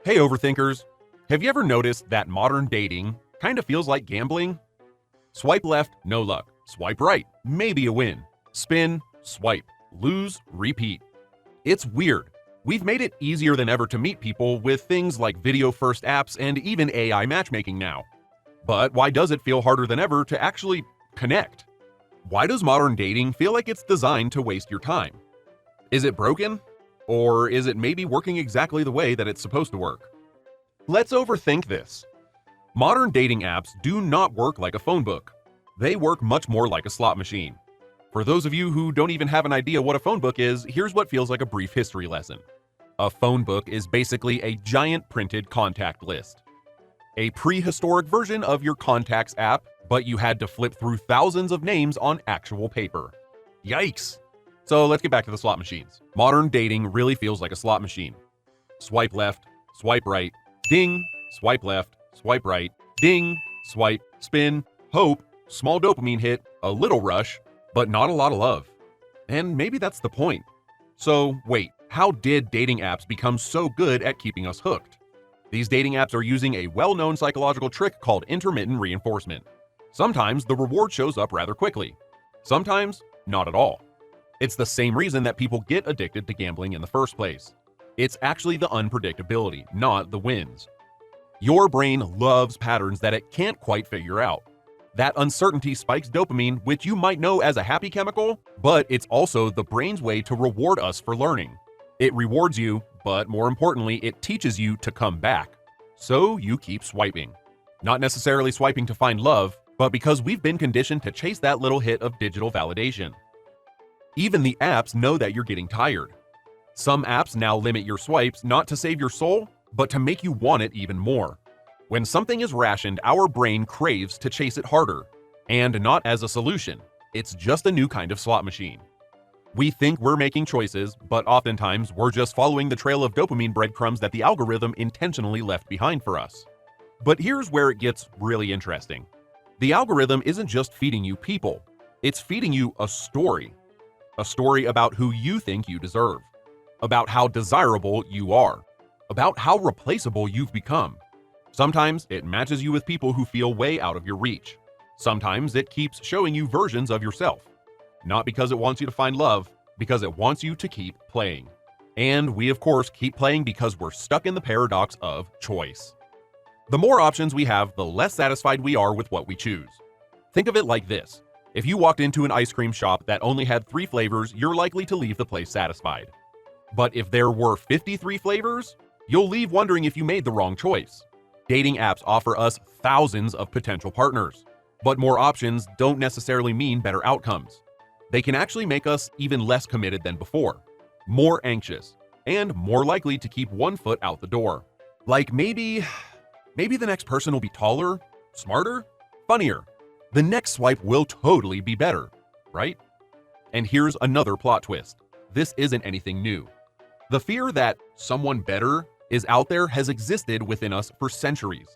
Hey overthinkers, have you ever noticed that modern dating kind of feels like gambling? Swipe left, no luck. Swipe right, maybe a win. Spin, swipe, lose, repeat. It's weird. We've made it easier than ever to meet people with things like video-first apps and even AI matchmaking now. But why does it feel harder than ever to actually connect? Why does modern dating feel like it's designed to waste your time? Is it broken? Or is it maybe working exactly the way that it's supposed to work? Let's overthink this. Modern dating apps do not work like a phone book. They work much more like a slot machine. For those of you who don't even have an idea what a phone book is, here's what feels like a brief history lesson. A phone book is basically a giant printed contact list. A prehistoric version of your contacts app, but you had to flip through thousands of names on actual paper. Yikes! So let's get back to the slot machines. Modern dating really feels like a slot machine. Swipe left, swipe right, ding, swipe left, swipe right, ding, swipe, spin, hope, small dopamine hit, a little rush, but not a lot of love. And maybe that's the point. So wait, how did dating apps become so good at keeping us hooked? These dating apps are using a well-known psychological trick called intermittent reinforcement. Sometimes the reward shows up rather quickly. Sometimes, not at all. It's the same reason that people get addicted to gambling in the first place. It's actually the unpredictability, not the wins. Your brain loves patterns that it can't quite figure out. That uncertainty spikes dopamine, which you might know as a happy chemical, but it's also the brain's way to reward us for learning. It rewards you, but more importantly, it teaches you to come back. So you keep swiping. Not necessarily swiping to find love, but because we've been conditioned to chase that little hit of digital validation. Even the apps know that you're getting tired. Some apps now limit your swipes not to save your soul, but to make you want it even more. When something is rationed, our brain craves to chase it harder. And not as a solution, it's just a new kind of slot machine. We think we're making choices, but oftentimes we're just following the trail of dopamine breadcrumbs that the algorithm intentionally left behind for us. But here's where it gets really interesting. The algorithm isn't just feeding you people, it's feeding you a story. A story about who you think you deserve, about how desirable you are, about how replaceable you've become. Sometimes it matches you with people who feel way out of your reach. Sometimes it keeps showing you versions of yourself. Not because it wants you to find love, because it wants you to keep playing. And we of course keep playing because we're stuck in the paradox of choice. The more options we have, the less satisfied we are with what we choose. Think of it like this. If you walked into an ice cream shop that only had 3 flavors, you're likely to leave the place satisfied. But if there were 53 flavors, you'll leave wondering if you made the wrong choice. Dating apps offer us thousands of potential partners, but more options don't necessarily mean better outcomes. They can actually make us even less committed than before, more anxious, and more likely to keep one foot out the door. Like maybe the next person will be taller, smarter, funnier. The next swipe will totally be better, right? And here's another plot twist. This isn't anything new. The fear that someone better is out there has existed within us for centuries.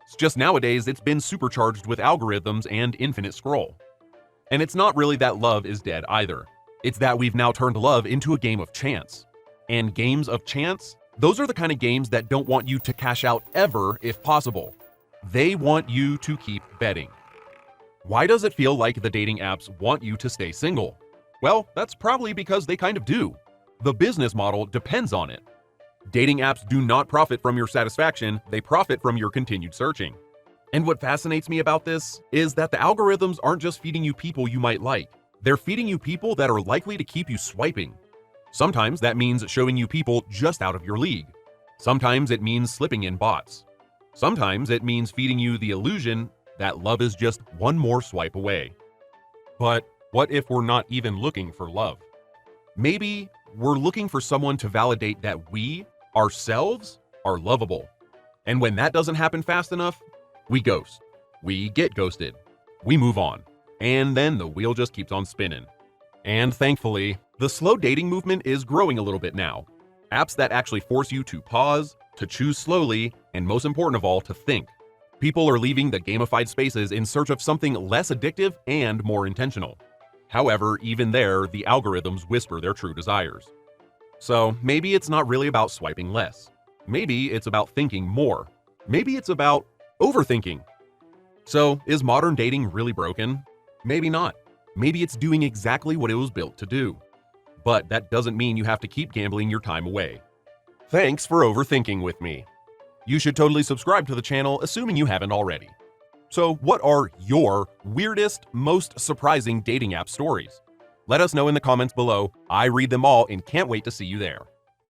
It's just nowadays it's been supercharged with algorithms and infinite scroll. And it's not really that love is dead either. It's that we've now turned love into a game of chance. And games of chance, those are the kind of games that don't want you to cash out ever if possible. They want you to keep betting. Why does it feel like the dating apps want you to stay single? Well, that's probably because they kind of do. The business model depends on it. Dating apps do not profit from your satisfaction, they profit from your continued searching. And what fascinates me about this is that the algorithms aren't just feeding you people you might like. They're feeding you people that are likely to keep you swiping. Sometimes that means showing you people just out of your league. Sometimes it means slipping in bots. Sometimes it means feeding you the illusion that love is just one more swipe away. But what if we're not even looking for love? Maybe we're looking for someone to validate that we, ourselves, are lovable. And when that doesn't happen fast enough, we ghost. We get ghosted. We move on. And then the wheel just keeps on spinning. And thankfully, the slow dating movement is growing a little bit now. Apps that actually force you to pause, to choose slowly, and most important of all, to think. People are leaving the gamified spaces in search of something less addictive and more intentional. However, even there, the algorithms whisper their true desires. So maybe it's not really about swiping less. Maybe it's about thinking more. Maybe it's about overthinking. So, is modern dating really broken? Maybe not. Maybe it's doing exactly what it was built to do. But that doesn't mean you have to keep gambling your time away. Thanks for overthinking with me. You should totally subscribe to the channel, assuming you haven't already. So, what are your weirdest, most surprising dating app stories? Let us know in the comments below. I read them all and can't wait to see you there.